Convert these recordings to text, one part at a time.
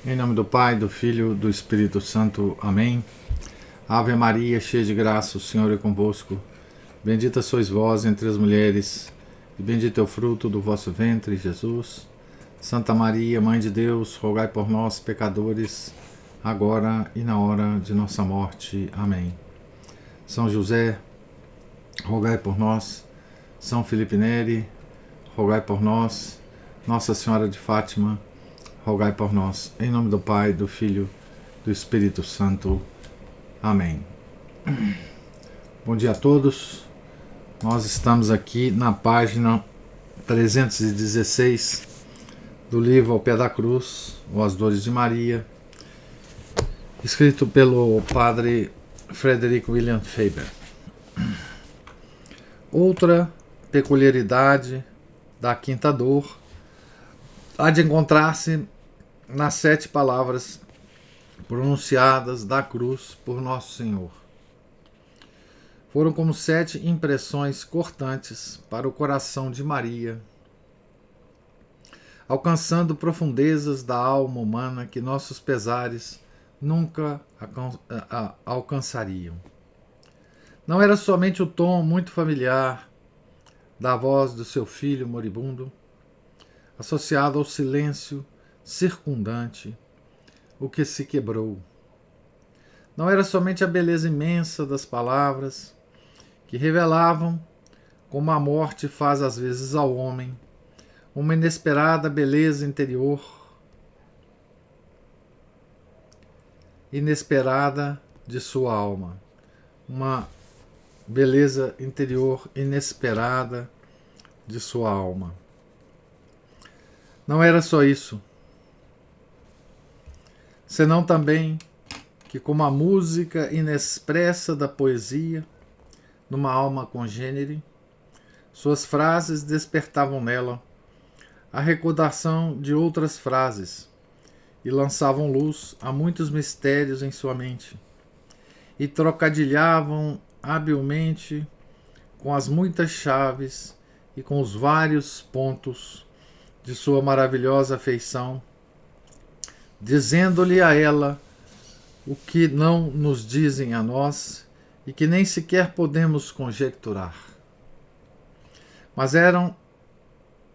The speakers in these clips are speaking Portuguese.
Em nome do Pai, do Filho e do Espírito Santo. Amém. Ave Maria, cheia de graça, o Senhor é convosco. Bendita sois vós entre as mulheres, e bendito é o fruto do vosso ventre, Jesus. Santa Maria, Mãe de Deus, rogai por nós, pecadores, agora e na hora de nossa morte. Amém. São José, rogai por nós. São Felipe Neri, rogai por nós. Nossa Senhora de Fátima, rogai por nós. Em nome do Pai, do Filho e do Espírito Santo. Amém. Bom dia a todos. Nós estamos aqui na página 316 do livro Ao Pé da Cruz, ou As Dores de Maria, escrito pelo padre Frederick William Faber. Outra peculiaridade da quinta dor há de encontrar-se nas 7 palavras pronunciadas da cruz por Nosso Senhor. Foram como 7 impressões cortantes para o coração de Maria, alcançando profundezas da alma humana que nossos pesares nunca alcançariam. Não era somente o tom muito familiar da voz do seu filho moribundo, associado ao silêncio circundante, o que se quebrou. Não era somente a beleza imensa das palavras, que revelavam, como a morte faz às vezes ao homem, uma inesperada beleza interior, inesperada de sua alma, uma beleza interior inesperada de sua alma. Não era só isso, senão também que, como a música inexpressa da poesia, numa alma congênere, suas frases despertavam nela a recordação de outras frases e lançavam luz a muitos mistérios em sua mente, e trocadilhavam habilmente com as muitas chaves e com os vários pontos de sua maravilhosa afeição, dizendo-lhe a ela o que não nos dizem a nós e que nem sequer podemos conjecturar. Mas eram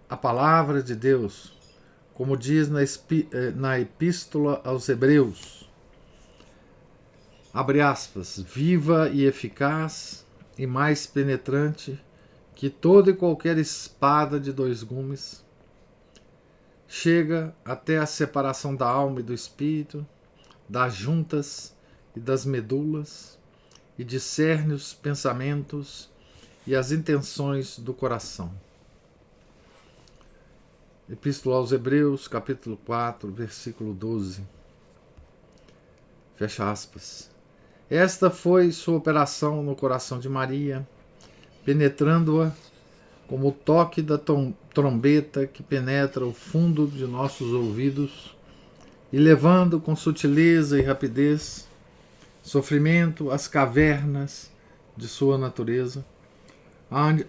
a palavra de Deus, como diz na Epístola aos Hebreus, abre aspas, viva e eficaz e mais penetrante que toda e qualquer espada de 2 gumes, chega até a separação da alma e do espírito, das juntas e das medulas, e discerne os pensamentos e as intenções do coração. Epístola aos Hebreus, capítulo 4, versículo 12. Fecha aspas. Esta foi sua operação no coração de Maria, penetrando-a como o toque da trombeta que penetra o fundo de nossos ouvidos e levando com sutileza e rapidez sofrimento às cavernas de sua natureza,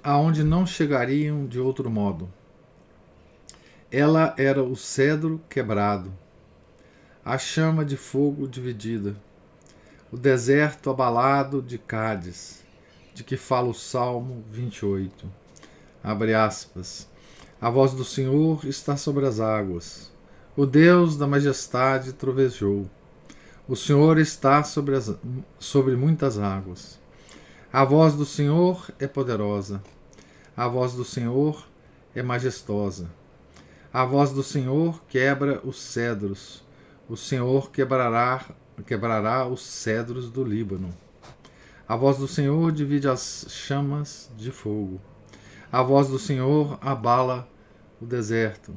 aonde não chegariam de outro modo. Ela era o cedro quebrado, a chama de fogo dividida, o deserto abalado de Cádiz, de que fala o Salmo 28. Abre aspas. A voz do Senhor está sobre as águas. O Deus da majestade trovejou. O Senhor está sobre muitas águas. A voz do Senhor é poderosa. A voz do Senhor é majestosa. A voz do Senhor quebra os cedros. O Senhor quebrará os cedros do Líbano. A voz do Senhor divide as chamas de fogo. A voz do Senhor abala o deserto.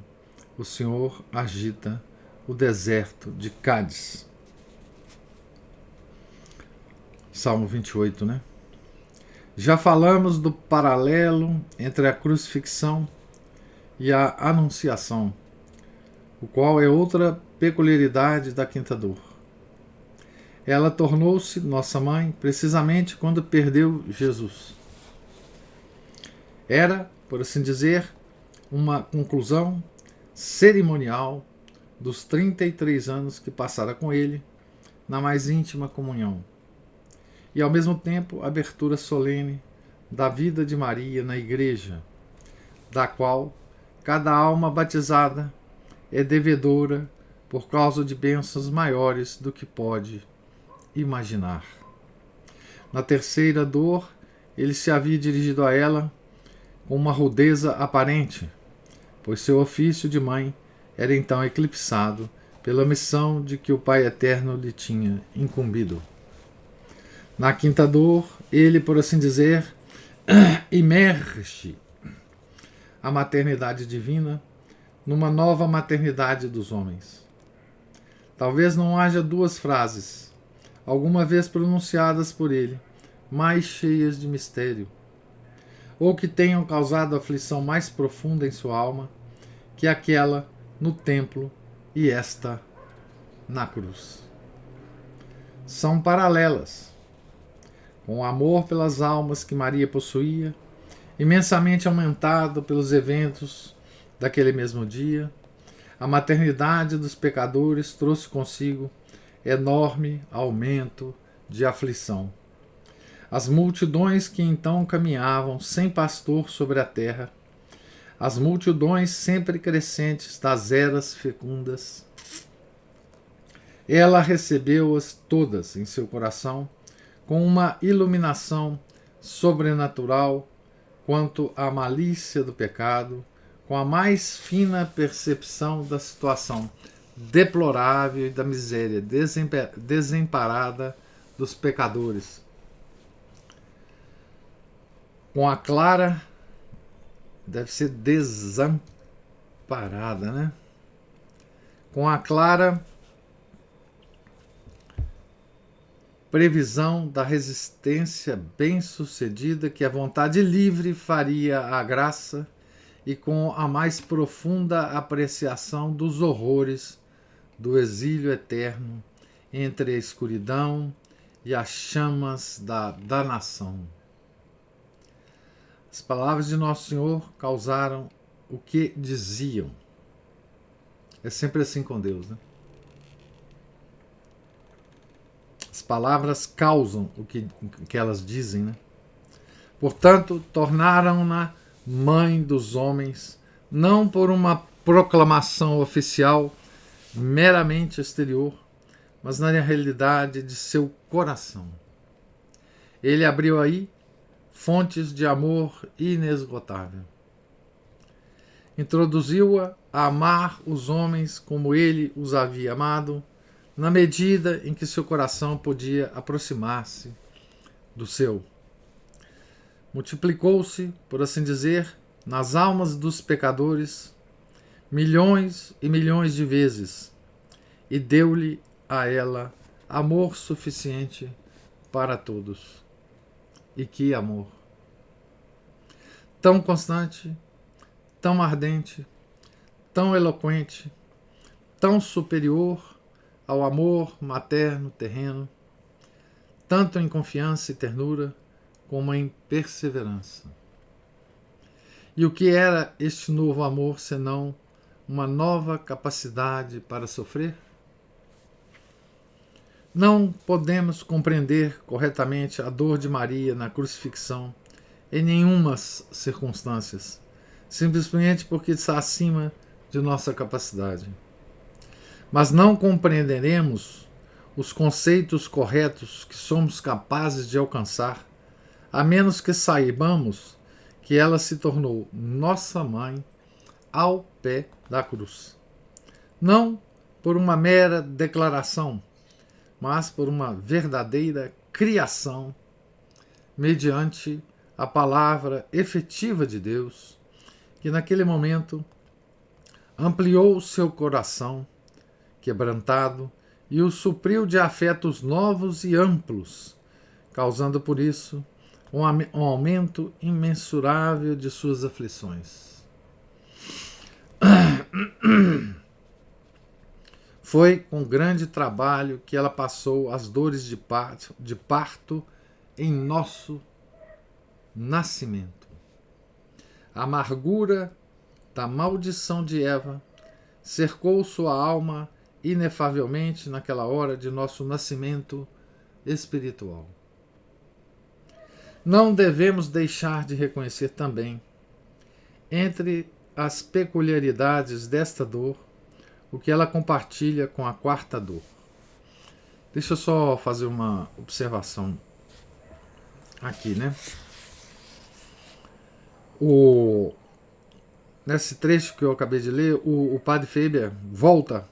O Senhor agita o deserto de Cádiz. Salmo 28, né? Já falamos do paralelo entre a crucifixão e a anunciação, o qual é outra peculiaridade da quinta dor. Ela tornou-se nossa mãe precisamente quando perdeu Jesus. Era, por assim dizer, uma conclusão cerimonial dos 33 anos que passara com ele na mais íntima comunhão, e ao mesmo tempo abertura solene da vida de Maria na Igreja, da qual cada alma batizada é devedora por causa de bênçãos maiores do que pode imaginar. Na terceira dor, ele se havia dirigido a ela com uma rudeza aparente, pois seu ofício de mãe era então eclipsado pela missão de que o Pai Eterno lhe tinha incumbido. Na quinta dor, ele, por assim dizer, imerge a maternidade divina numa nova maternidade dos homens. Talvez não haja duas frases, alguma vez pronunciadas por ele, mais cheias de mistério, ou que tenham causado aflição mais profunda em sua alma, que aquela no templo e esta na cruz. São paralelas, com o amor pelas almas que Maria possuía, imensamente aumentado pelos eventos daquele mesmo dia. A maternidade dos pecadores trouxe consigo enorme aumento de aflição. As multidões que então caminhavam sem pastor sobre a terra, as multidões sempre crescentes das eras fecundas, ela recebeu-as todas em seu coração com uma iluminação sobrenatural quanto à malícia do pecado, com a mais fina percepção da situação deplorável e da miséria desemparada dos pecadores, com a clara, deve ser desamparada, né? Com a clara previsão da resistência bem-sucedida que a vontade livre faria à graça e com a mais profunda apreciação dos horrores do exílio eterno entre a escuridão e as chamas da danação. As palavras de Nosso Senhor causaram o que diziam. É sempre assim com Deus, né? As palavras causam o que elas dizem, né? Portanto, tornaram-na mãe dos homens, não por uma proclamação oficial meramente exterior, mas na realidade de seu coração. Ele abriu aí fontes de amor inesgotável. Introduziu-a a amar os homens como ele os havia amado, na medida em que seu coração podia aproximar-se do seu. Multiplicou-se, por assim dizer, nas almas dos pecadores, milhões e milhões de vezes, e deu-lhe a ela amor suficiente para todos. E que amor! Tão constante, tão ardente, tão eloquente, tão superior ao amor materno terreno, tanto em confiança e ternura, como em perseverança. E o que era este novo amor, senão uma nova capacidade para sofrer? Não podemos compreender corretamente a dor de Maria na crucifixão em nenhumas circunstâncias, simplesmente porque está acima de nossa capacidade. Mas não compreenderemos os conceitos corretos que somos capazes de alcançar, a menos que saibamos que ela se tornou nossa mãe ao pé da cruz. Não por uma mera declaração, mas por uma verdadeira criação, mediante a palavra efetiva de Deus, que naquele momento ampliou o seu coração quebrantado e o supriu de afetos novos e amplos, causando por isso um aumento imensurável de suas aflições. Foi com grande trabalho que ela passou as dores de parto em nosso nascimento. A amargura da maldição de Eva cercou sua alma inefavelmente naquela hora de nosso nascimento espiritual. Não devemos deixar de reconhecer também, entre as peculiaridades desta dor, o que ela compartilha com a quarta dor. Deixa eu só fazer uma observação aqui, né? Nesse trecho que eu acabei de ler, o padre Faber volta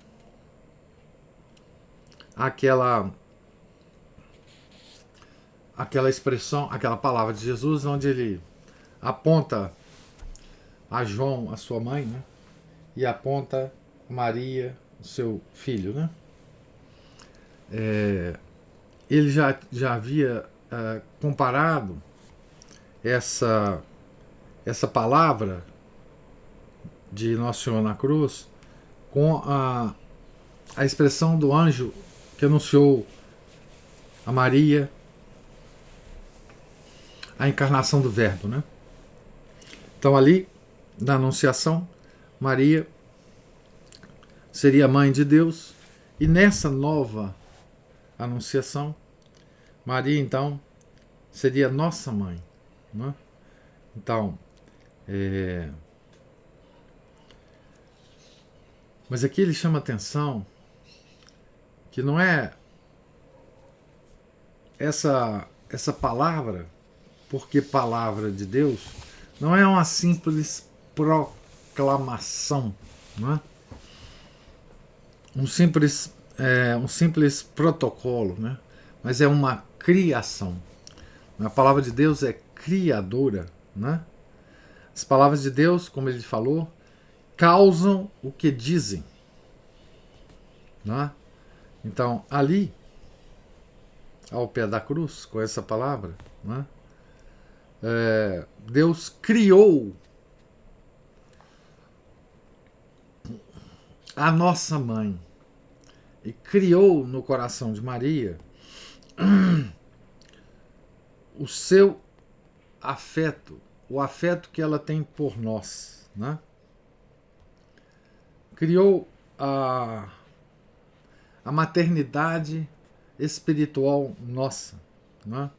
àquela expressão, aquela palavra de Jesus, onde ele aponta a João, a sua mãe, né? E aponta Maria, o seu filho, né? Ele já havia comparado essa palavra de Nosso Senhor na cruz com a expressão do anjo que anunciou a Maria a encarnação do Verbo, né? Então ali, na Anunciação, Maria seria mãe de Deus, e nessa nova Anunciação, Maria então seria nossa mãe, né? Então, mas aqui ele chama atenção que não é essa palavra, porque palavra de Deus, não é uma simples proclamação, não é? Um simples protocolo, né? Mas é uma criação. A palavra de Deus é criadora, né? As palavras de Deus, como ele falou, causam o que dizem, né? Então, ali, ao pé da cruz, com essa palavra, né? Deus criou a nossa mãe e criou no coração de Maria o seu afeto, o afeto que ela tem por nós, né? Criou a maternidade espiritual nossa, né?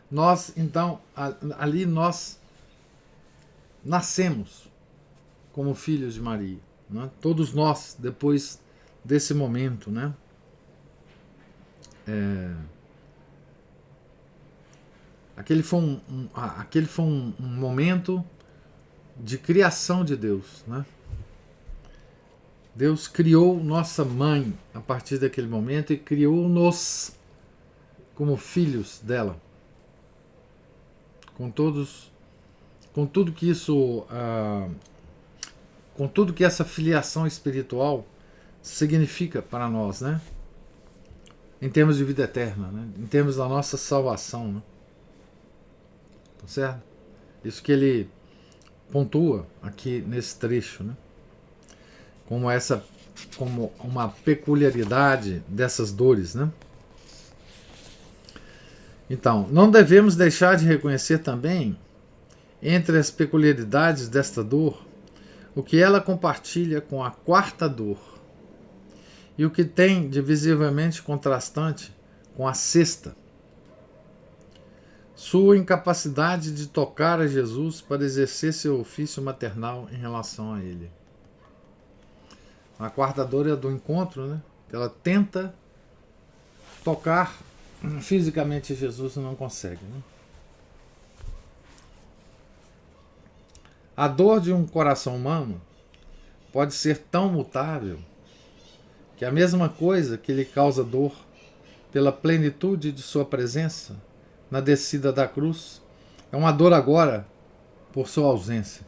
Nós, então, ali nós nascemos como filhos de Maria, né? Todos nós, depois desse momento, né? Aquele foi um momento de criação de Deus, né? Deus criou nossa mãe a partir daquele momento e criou-nos como filhos dela. Com tudo que isso, com tudo que essa filiação espiritual significa para nós, né? Em termos de vida eterna, né? Em termos da nossa salvação, né? Tá certo? Isso que ele pontua aqui nesse trecho, né? Como uma peculiaridade dessas dores, né? Então, não devemos deixar de reconhecer também, entre as peculiaridades desta dor, o que ela compartilha com a quarta dor e o que tem de visivelmente contrastante com a sexta. Sua incapacidade de tocar a Jesus para exercer seu ofício maternal em relação a ele. A quarta dor é a do encontro, né? Ela tenta tocar fisicamente Jesus e não consegue, né? A dor de um coração humano pode ser tão mutável que a mesma coisa que lhe causa dor pela plenitude de sua presença na descida da cruz é uma dor agora por sua ausência.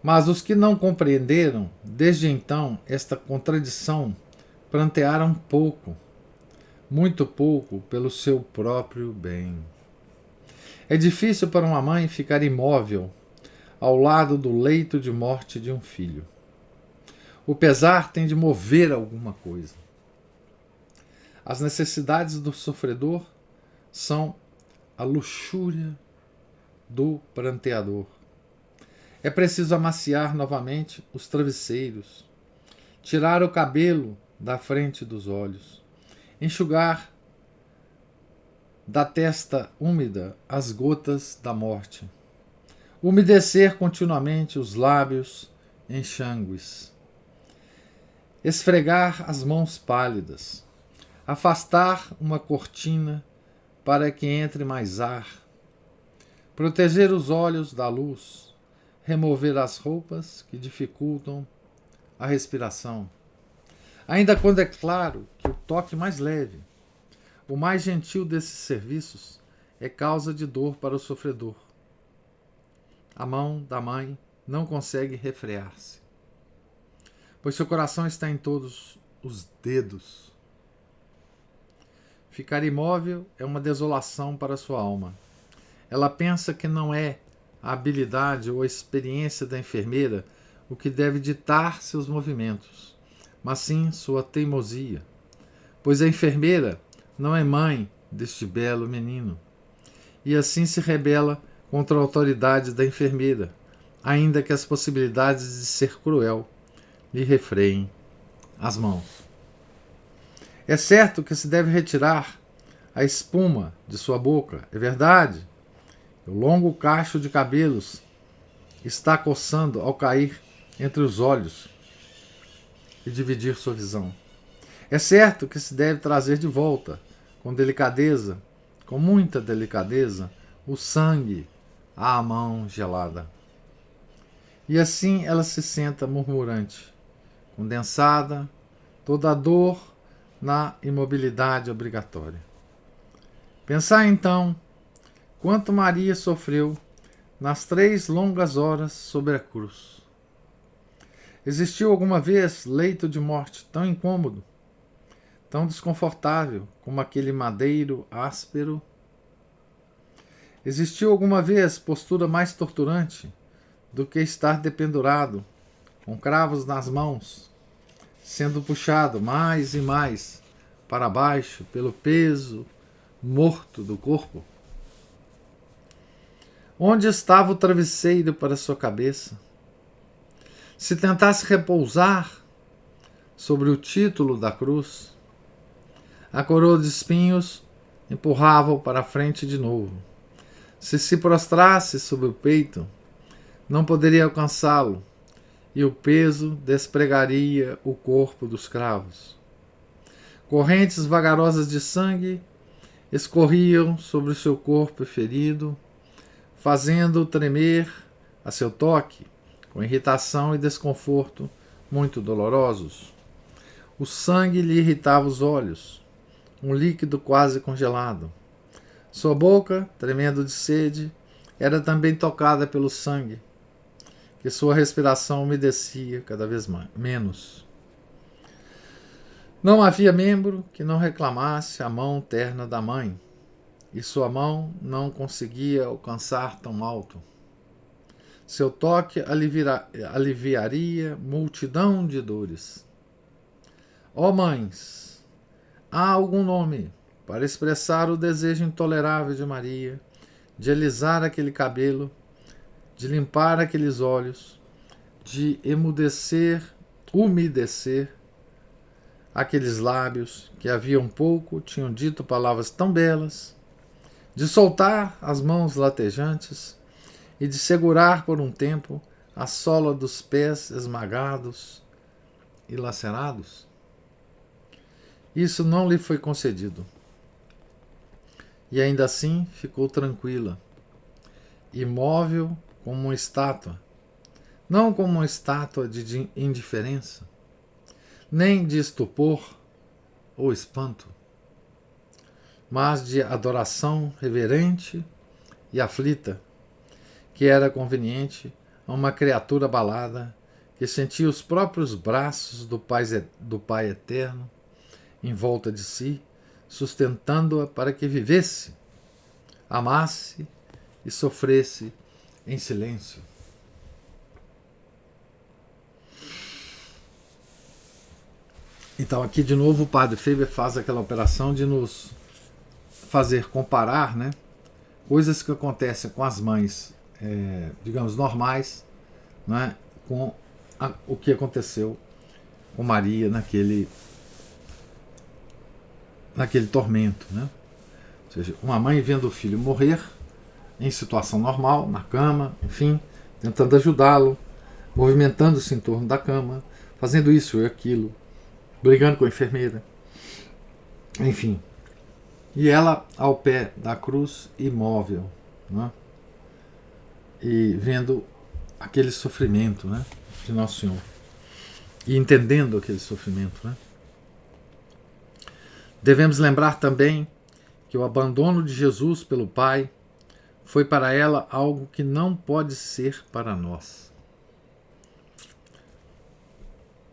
Mas os que não compreenderam desde então esta contradição prantearam pouco, muito pouco, pelo seu próprio bem. É difícil para uma mãe ficar imóvel ao lado do leito de morte de um filho. O pesar tem de mover alguma coisa. As necessidades do sofredor são a luxúria do pranteador. É preciso amaciar novamente os travesseiros, tirar o cabelo da frente dos olhos, enxugar da testa úmida as gotas da morte, umedecer continuamente os lábios enxângues, esfregar as mãos pálidas, afastar uma cortina para que entre mais ar, proteger os olhos da luz, remover as roupas que dificultam a respiração. Ainda quando é claro que o toque mais leve, o mais gentil desses serviços, é causa de dor para o sofredor. A mão da mãe não consegue refrear-se, pois seu coração está em todos os dedos. Ficar imóvel é uma desolação para sua alma. Ela pensa que não é a habilidade ou a experiência da enfermeira o que deve ditar seus movimentos, mas sim sua teimosia, pois a enfermeira não é mãe deste belo menino, e assim se rebela contra a autoridade da enfermeira, ainda que as possibilidades de ser cruel lhe refreiem as mãos. É certo que se deve retirar a espuma de sua boca, é verdade. O longo cacho de cabelos está coçando ao cair entre os olhos e dividir sua visão. É certo que se deve trazer de volta, com delicadeza, com muita delicadeza, o sangue à mão gelada. E assim ela se senta murmurante, condensada, toda a dor na imobilidade obrigatória. Pensar então quanto Maria sofreu nas 3 longas horas sobre a cruz. Existiu alguma vez leito de morte tão incômodo, tão desconfortável como aquele madeiro áspero? Existiu alguma vez postura mais torturante do que estar dependurado, com cravos nas mãos, sendo puxado mais e mais para baixo pelo peso morto do corpo? Onde estava o travesseiro para sua cabeça? Se tentasse repousar sobre o título da cruz, a coroa de espinhos empurrava-o para a frente de novo. Se prostrasse sobre o peito, não poderia alcançá-lo, e o peso despregaria o corpo dos cravos. Correntes vagarosas de sangue escorriam sobre o seu corpo ferido, fazendo-o tremer a seu toque, com irritação e desconforto muito dolorosos. O sangue lhe irritava os olhos, um líquido quase congelado. Sua boca, tremendo de sede, era também tocada pelo sangue, que sua respiração umedecia cada vez menos. Não havia membro que não reclamasse a mão terna da mãe, e sua mão não conseguia alcançar tão alto. Seu toque aliviaria multidão de dores. Ó mães, há algum nome para expressar o desejo intolerável de Maria de alisar aquele cabelo, de limpar aqueles olhos, de umedecer aqueles lábios que havia um pouco tinham dito palavras tão belas, de soltar as mãos latejantes e de segurar por um tempo a sola dos pés esmagados e lacerados? Isso não lhe foi concedido. E ainda assim ficou tranquila, imóvel como uma estátua, não como uma estátua de indiferença, nem de estupor ou espanto, mas de adoração reverente e aflita, que era conveniente a uma criatura abalada que sentia os próprios braços do Pai Eterno em volta de si, sustentando-a para que vivesse, amasse e sofresse em silêncio. Então aqui de novo o Padre Faber faz aquela operação de nos fazer comparar, né, coisas que acontecem com as mães, digamos, normais, né, com o que aconteceu com Maria naquele tormento, né? Ou seja, uma mãe vendo o filho morrer em situação normal, na cama, enfim, tentando ajudá-lo, movimentando-se em torno da cama, fazendo isso e aquilo, brigando com a enfermeira, enfim. E ela ao pé da cruz, imóvel, né? E vendo aquele sofrimento, né, de Nosso Senhor, e entendendo aquele sofrimento, né? Devemos lembrar também que o abandono de Jesus pelo Pai foi para ela algo que não pode ser para nós.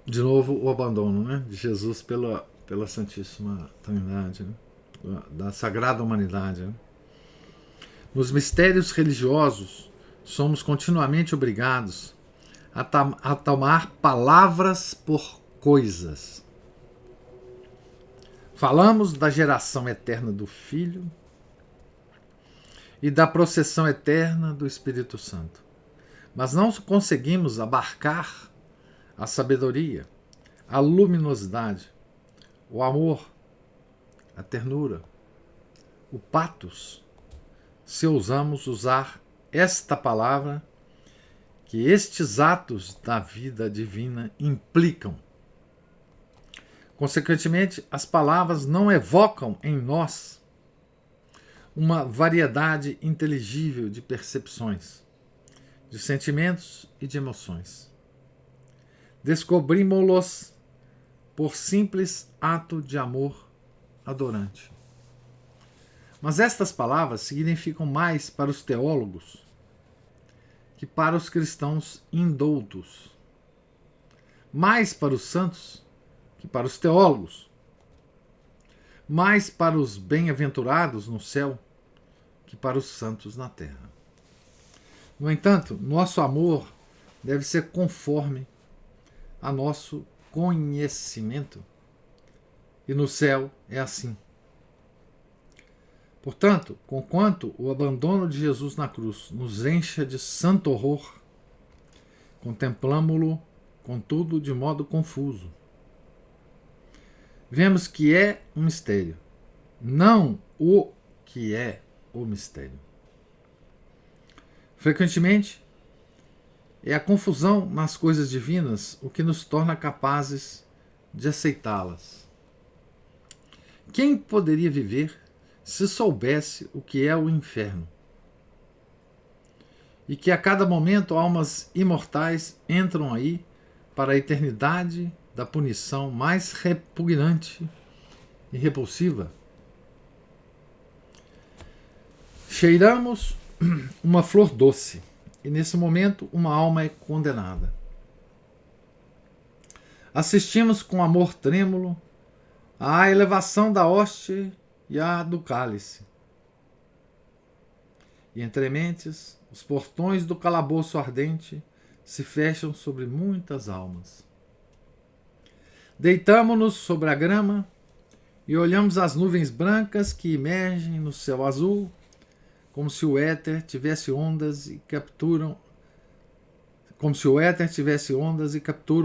De novo, o abandono, né, de Jesus pela Santíssima Trindade, né, da Sagrada Humanidade. Né? Nos mistérios religiosos, somos continuamente obrigados a tomar palavras por coisas. Falamos da geração eterna do Filho e da processão eterna do Espírito Santo, mas não conseguimos abarcar a sabedoria, a luminosidade, o amor, a ternura, o patos, se ousamos usar esta palavra que estes atos da vida divina implicam. Consequentemente, as palavras não evocam em nós uma variedade inteligível de percepções, de sentimentos e de emoções. Descobrimos-los por simples ato de amor adorante. Mas estas palavras significam mais para os teólogos que para os cristãos indoutos, mais para os santos que para os teólogos, mais para os bem-aventurados no céu que para os santos na terra. No entanto, nosso amor deve ser conforme a nosso conhecimento, e no céu é assim. Portanto, conquanto o abandono de Jesus na cruz nos encha de santo horror, contemplamo-lo, contudo, de modo confuso. Vemos que é um mistério, não o que é o mistério. Frequentemente, é a confusão nas coisas divinas o que nos torna capazes de aceitá-las. Quem poderia viver se soubesse o que é o inferno? E que a cada momento almas imortais entram aí para a eternidade da punição mais repugnante e repulsiva. Cheiramos uma flor doce e nesse momento uma alma é condenada. Assistimos com amor trêmulo à elevação da hóstia e à do cálice. E entre mentes, os portões do calabouço ardente se fecham sobre muitas almas. Deitamo-nos sobre a grama e olhamos as nuvens brancas que emergem no céu azul, como se o éter tivesse ondas e capturam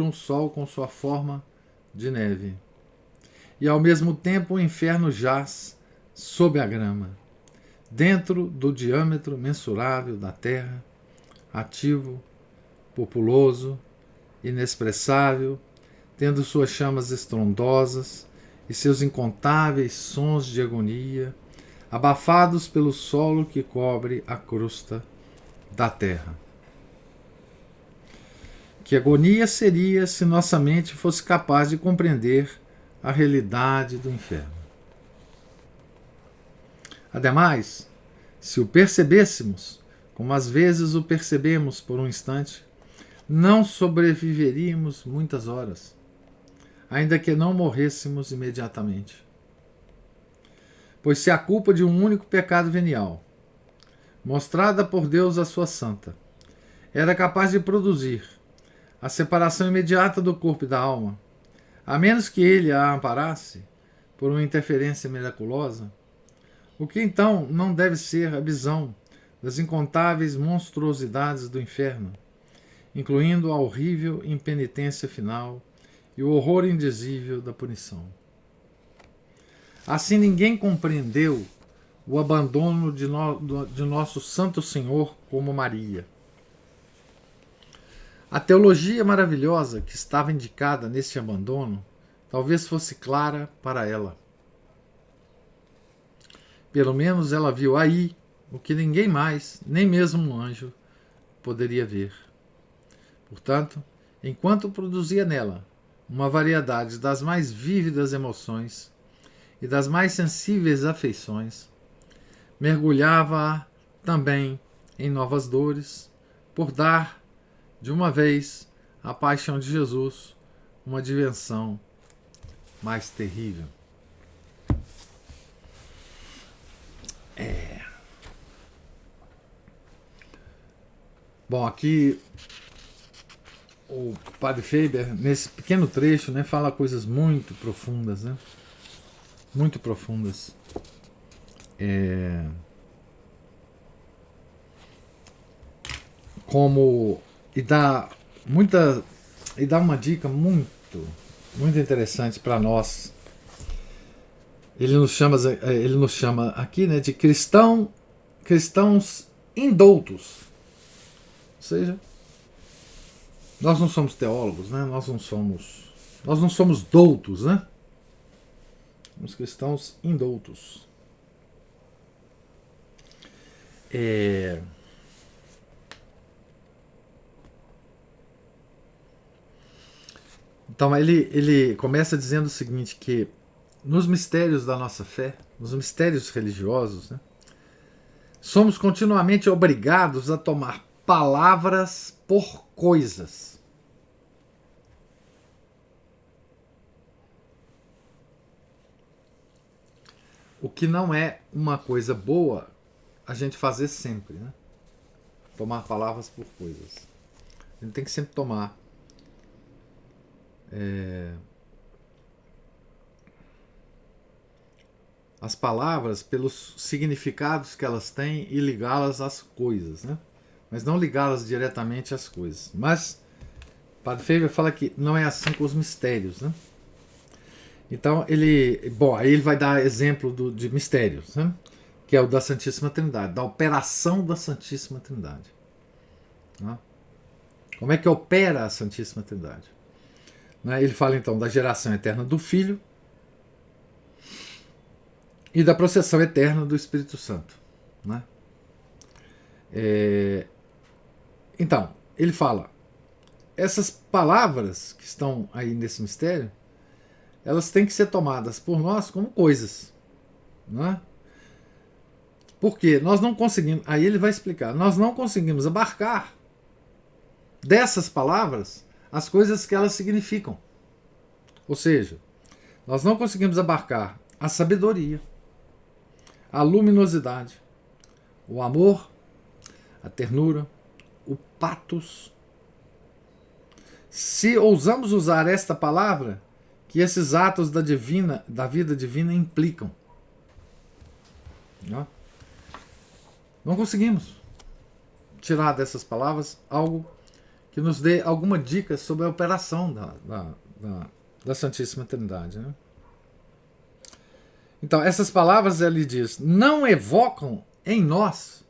o sol com sua forma de neve. E ao mesmo tempo o inferno jaz sob a grama, dentro do diâmetro mensurável da terra, ativo, populoso, inexpressável, tendo suas chamas estrondosas e seus incontáveis sons de agonia, abafados pelo solo que cobre a crosta da terra. Que agonia seria se nossa mente fosse capaz de compreender a realidade do inferno. Ademais, se o percebêssemos, como às vezes o percebemos por um instante, não sobreviveríamos muitas horas, ainda que não morrêssemos imediatamente. Pois se a culpa de um único pecado venial, mostrada por Deus a sua santa, era capaz de produzir a separação imediata do corpo e da alma, a menos que ele a amparasse por uma interferência miraculosa, o que então não deve ser a visão das incontáveis monstruosidades do inferno, incluindo a horrível impenitência final e o horror indizível da punição. Assim ninguém compreendeu o abandono de nosso Santo Senhor como Maria. A teologia maravilhosa que estava indicada neste abandono talvez fosse clara para ela. Pelo menos ela viu aí o que ninguém mais, nem mesmo um anjo, poderia ver. Portanto, enquanto produzia nela uma variedade das mais vívidas emoções e das mais sensíveis afeições, mergulhava-a também em novas dores, por dar, de uma vez, à paixão de Jesus uma dimensão mais terrível. Bom, aqui o Padre Faber, nesse pequeno trecho, né, fala coisas muito profundas, né? Muito profundas. E dá uma dica muito interessante para nós. Ele nos chama aqui, né, de cristãos indoutos. Ou seja, nós não somos teólogos, né? Nós não somos doutos, né? Somos cristãos indoutos. Então ele começa dizendo o seguinte, que nos mistérios da nossa fé, nos mistérios religiosos, né, somos continuamente obrigados a tomar palavras por coisas. O que não é uma coisa boa a gente fazer sempre, né? Tomar palavras por coisas. A gente tem que sempre tomar as palavras pelos significados que elas têm e ligá-las às coisas, né? Mas não ligá-las diretamente às coisas. Mas Padre Faber fala que não é assim com os mistérios, né? Então aí ele vai dar exemplo de mistérios, né? Que é o da Santíssima Trindade, da operação da Santíssima Trindade, né? Como é que opera a Santíssima Trindade? Né? Ele fala então da geração eterna do Filho e da processão eterna do Espírito Santo, né? Então, ele fala, essas palavras que estão aí nesse mistério, elas têm que ser tomadas por nós como coisas, né? Porque nós não conseguimos, aí ele vai explicar, nós não conseguimos abarcar dessas palavras as coisas que elas significam. Ou seja, nós não conseguimos abarcar a sabedoria, a luminosidade, o amor, a ternura, o patos. Se ousamos usar esta palavra que esses atos da vida divina implicam. Não conseguimos tirar dessas palavras algo que nos dê alguma dica sobre a operação da Santíssima Trindade, né? Então, essas palavras, ele diz, não evocam em nós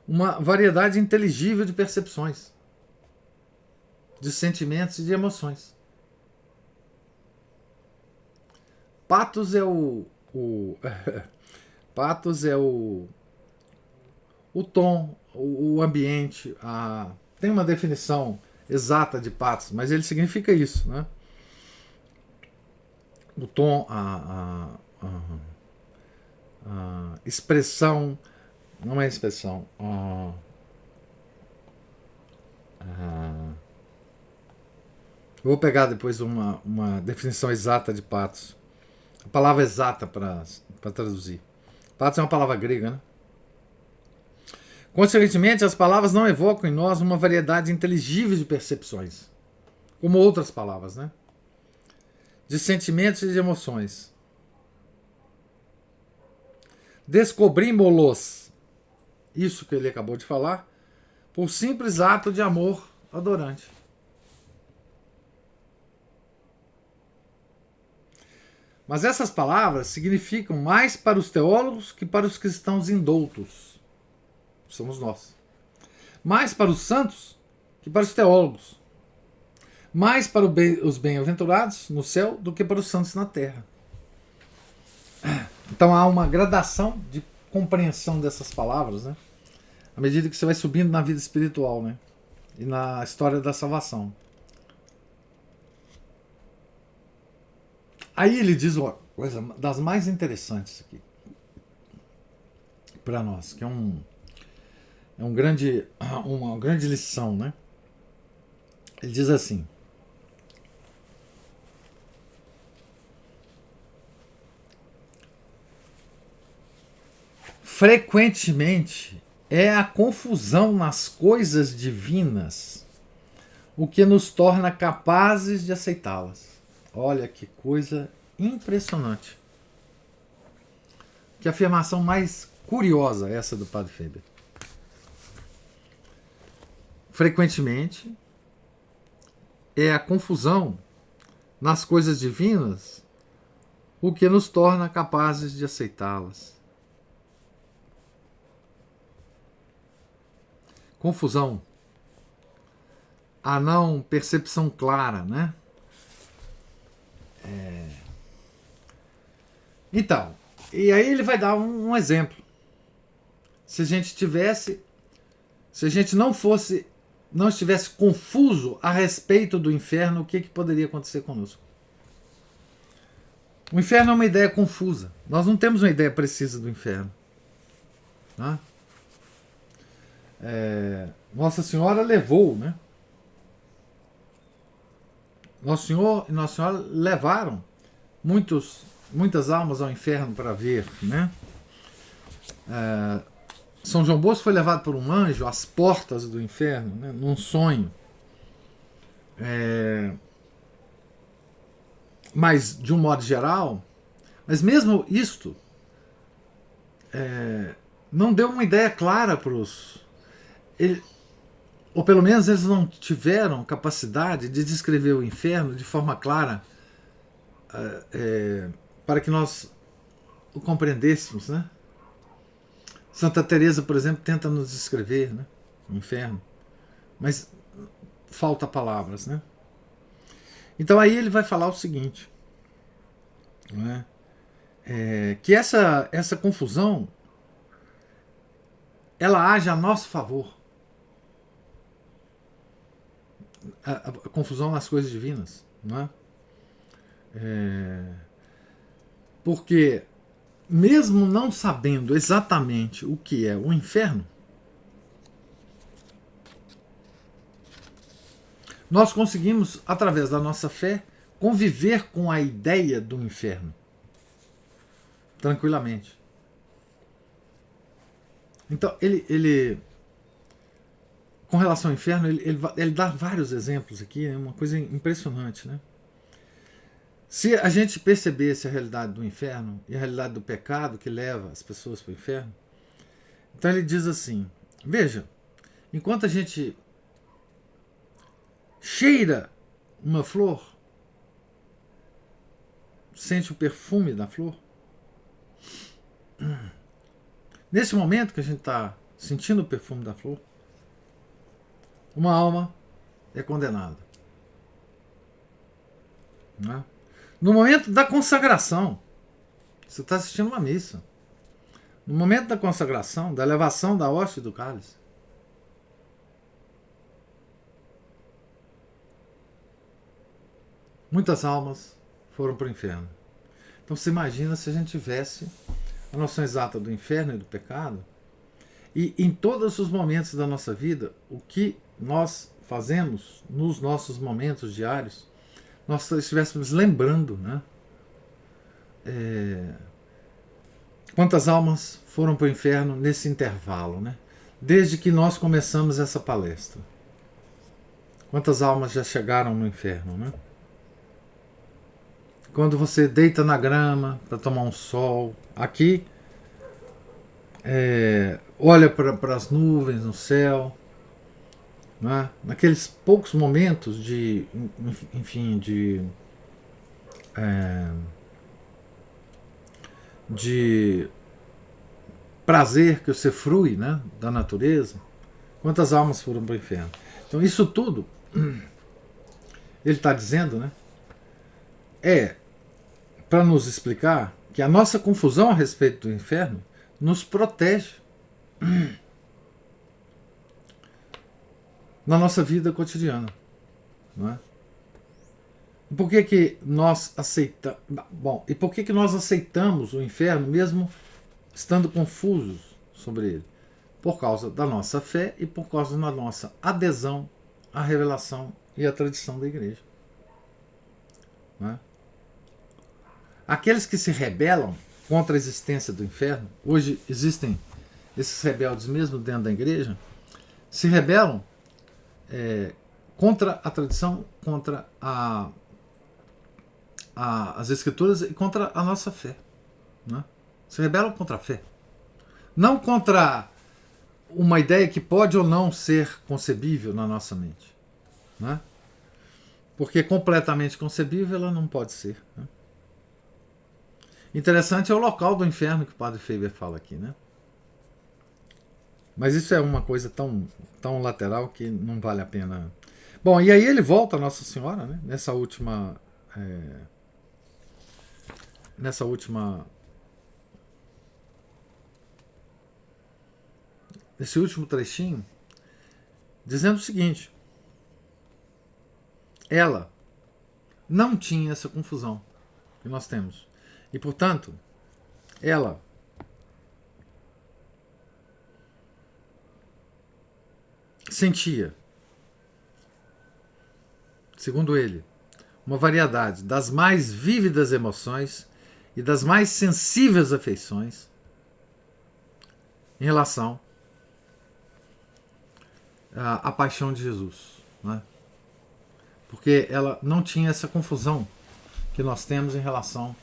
uma variedade inteligível de percepções, de sentimentos e de emoções. Patos é patos é o tom, o ambiente. Tem uma definição exata de patos, mas ele significa isso, né? O tom, a expressão, não é expressão, eu vou pegar depois uma definição exata de patos, a palavra exata para traduzir. Patos é uma palavra grega, né? Consequentemente, as palavras não evocam em nós uma variedade inteligível de percepções, como outras palavras, né? De sentimentos e de emoções. Descobrimos-los, isso que ele acabou de falar, por simples ato de amor adorante. Mas essas palavras significam mais para os teólogos que para os cristãos indoutos. Somos nós. Mais para os santos que para os teólogos. Mais para os bem-aventurados no céu do que para os santos na terra. Então há uma gradação de compreensão dessas palavras, né? À medida que você vai subindo na vida espiritual, né? E na história da salvação. Aí ele diz uma coisa das mais interessantes aqui para nós, que é uma grande lição, né? Ele diz assim: frequentemente é a confusão nas coisas divinas o que nos torna capazes de aceitá-las. Olha que coisa impressionante. Que afirmação mais curiosa essa do Padre Faber. Frequentemente é a confusão nas coisas divinas o que nos torna capazes de aceitá-las. Confusão. A não percepção clara, né? Então, e aí ele vai dar um exemplo. Se a gente não estivesse confuso a respeito do inferno, o que poderia acontecer conosco? O inferno é uma ideia confusa. Nós não temos uma ideia precisa do inferno. Né? Nossa Senhora levou, né? Nosso Senhor e Nossa Senhora levaram muitas almas ao inferno para ver, né? São João Bosco foi levado por um anjo às portas do inferno, né? Num sonho. Mas de um modo geral, mas mesmo isto não deu uma ideia clara para os... Ou pelo menos eles não tiveram capacidade de descrever o inferno de forma clara para que nós o compreendêssemos, né? Santa Teresa, por exemplo, tenta nos descrever, né, o inferno, mas falta palavras, né? Então aí ele vai falar o seguinte, né? Que essa confusão ela age a nosso favor. A confusão nas coisas divinas, não é? Porque mesmo não sabendo exatamente o que é o inferno, nós conseguimos, através da nossa fé, conviver com a ideia do inferno tranquilamente. Então, ele com relação ao inferno, ele dá vários exemplos aqui, é uma coisa impressionante, né? Se a gente percebesse a realidade do inferno e a realidade do pecado que leva as pessoas para o inferno, então ele diz assim: veja, enquanto a gente cheira uma flor, sente o perfume da flor, nesse momento que a gente está sentindo o perfume da flor, uma alma é condenada. Né? No momento da consagração, você está assistindo uma missa. No momento da consagração, da elevação da hóstia e do cálice, muitas almas foram para o inferno. Então você imagina se a gente tivesse a noção exata do inferno e do pecado, e em todos os momentos da nossa vida, o que nós fazemos nos nossos momentos diários, nós estivéssemos lembrando, né? Quantas almas foram para o inferno nesse intervalo, né? Desde que nós começamos essa palestra. Quantas almas já chegaram no inferno, né? Quando você deita na grama para tomar um sol, aqui olha para as nuvens no céu, né? Naqueles poucos momentos de, enfim, de prazer que você frui, né, da natureza, quantas almas foram para o inferno? Então isso tudo, ele está dizendo, né, é para nos explicar que a nossa confusão a respeito do inferno nos protege na nossa vida cotidiana, não é? E por que que nós aceitamos? Bom, e por que que nós aceitamos o inferno mesmo estando confusos sobre ele? Por causa da nossa fé e por causa da nossa adesão à revelação e à tradição da igreja. Não é? Aqueles que se rebelam contra a existência do inferno, hoje existem esses rebeldes mesmo dentro da igreja, se rebelam contra a tradição, contra as escrituras e contra a nossa fé. Né? Se rebelam contra a fé. Não contra uma ideia que pode ou não ser concebível na nossa mente. Né? Porque completamente concebível ela não pode ser. Né? Interessante é o local do inferno que o Padre Faber fala aqui. Né? Mas isso é uma coisa tão lateral que não vale a pena. Bom, e aí ele volta a Nossa Senhora, né? Nesse último trechinho, dizendo o seguinte: ela não tinha essa confusão que nós temos. E, portanto, ela sentia, segundo ele, uma variedade das mais vívidas emoções e das mais sensíveis afeições em relação à paixão de Jesus. Né? Porque ela não tinha essa confusão que nós temos em relação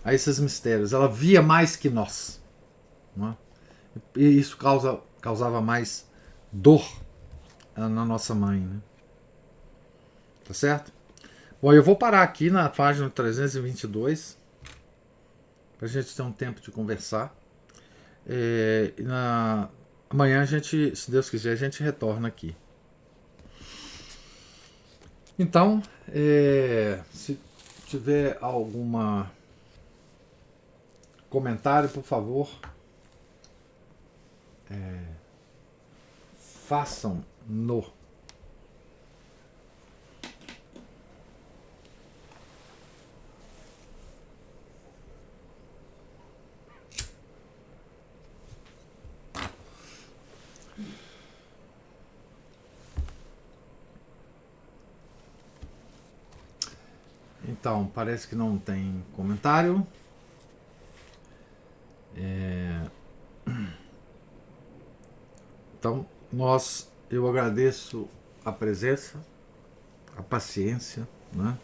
a esses mistérios. Ela via mais que nós. Né? E isso causava mais dor na nossa mãe. Né? Tá certo? Bom, eu vou parar aqui na página 322 para a gente ter um tempo de conversar. Amanhã a gente, se Deus quiser, a gente retorna aqui. Então, se tiver alguma comentário, por favor, façam-no. Então, parece que não tem comentário. Então, eu agradeço a presença, a paciência, né?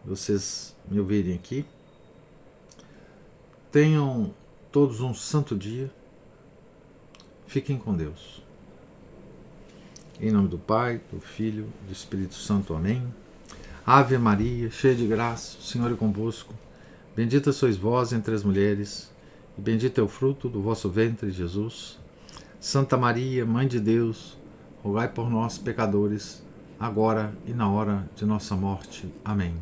Vocês me ouvirem aqui. Tenham todos um santo dia. Fiquem com Deus. Em nome do Pai, do Filho, do Espírito Santo. Amém. Ave Maria, cheia de graça, o Senhor é convosco. Bendita sois vós entre as mulheres, e bendito é o fruto do vosso ventre, Jesus. Santa Maria, Mãe de Deus, rogai por nós, pecadores, agora e na hora de nossa morte. Amém.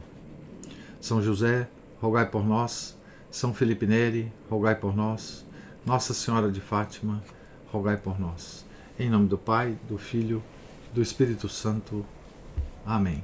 São José, rogai por nós. São Felipe Neri, rogai por nós. Nossa Senhora de Fátima, rogai por nós. Em nome do Pai, do Filho, do Espírito Santo. Amém.